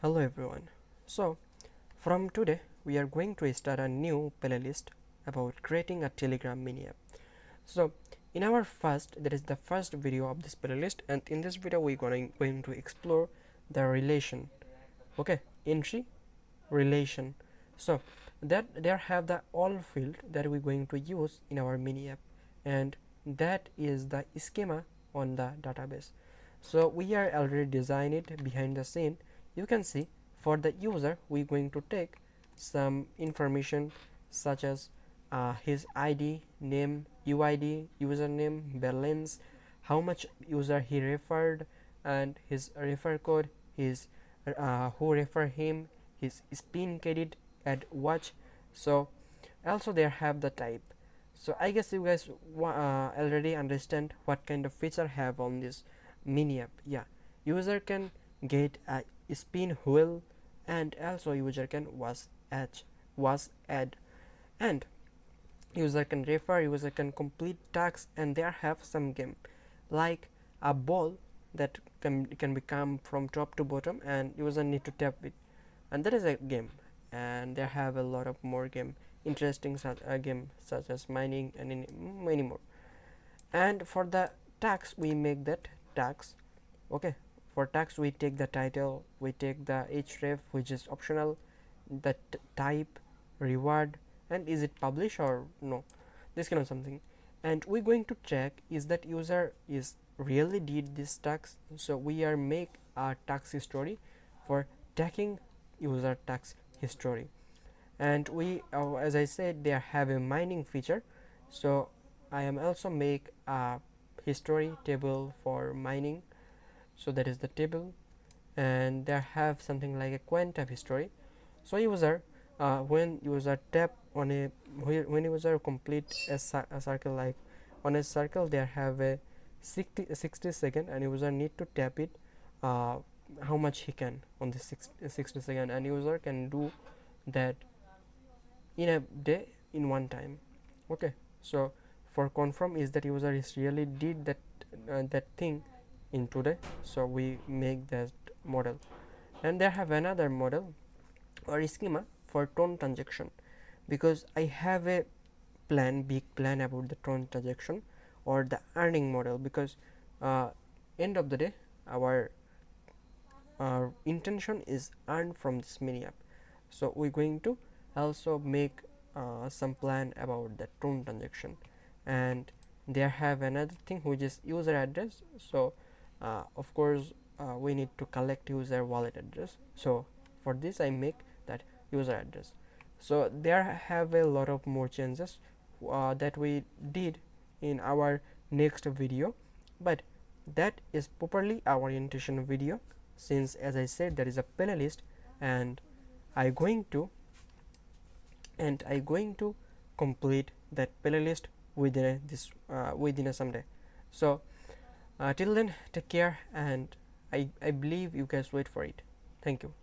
Hello everyone. So from today we are going to start a new playlist about creating a Telegram mini app. So in our that is the first video of this playlist, and in this video we're going to explore the relation. Okay, entry relation. So that there have the all field that we're going to use in our mini app, and that is the schema on the database. So we are already designed it behind the scene. You can see for the user we're going to take some information such as his ID, name, UID, username, balance, how much user he referred, and his refer code, his who refer him, his spin credit at watch. So also there have the type. So I guess you guys already understand what kind of feature have on this mini app. Yeah, user can get a spin wheel, and also user can was add, and user can refer, user can complete tasks, and there have some game like a ball that can become from top to bottom, and user need to tap it, and that is a game. And there have a lot of more game, interesting game such as mining and many more. And for the tax we make that tax. Okay, for tax we take the title, we take the href which is optional, the type, reward, and is it publish or no, this kind of something. And we're going to check is that user is really did this tax. So we are make a tax history for tagging user tax history. And we as I said, they have a mining feature, so I am also make a history table for mining. So that is the table, and they have something like a quantitative history. So user when user tap on a when user complete a circle, like on a circle there have a 60 second, and user need to tap it uh, how much he can on the 60 second, and user can do that in a day in one time. Okay, so for confirm is that user is really did that thing in today, so we make that model. And they have another model or schema for tone transaction, because I have a big plan about the tone transaction or the earning model, because end of the day our intention is earned from this mini app. So we're going to also make some plan about the tone transaction. And there have another thing which is user address. So of course we need to collect user wallet address, so for this I make that user address. So there have a lot of more changes that we did in our next video, but that is properly our orientation video, since as I said there is a playlist, and I going to complete that playlist within a someday. So till then, take care, and I believe you guys wait for it. Thank you.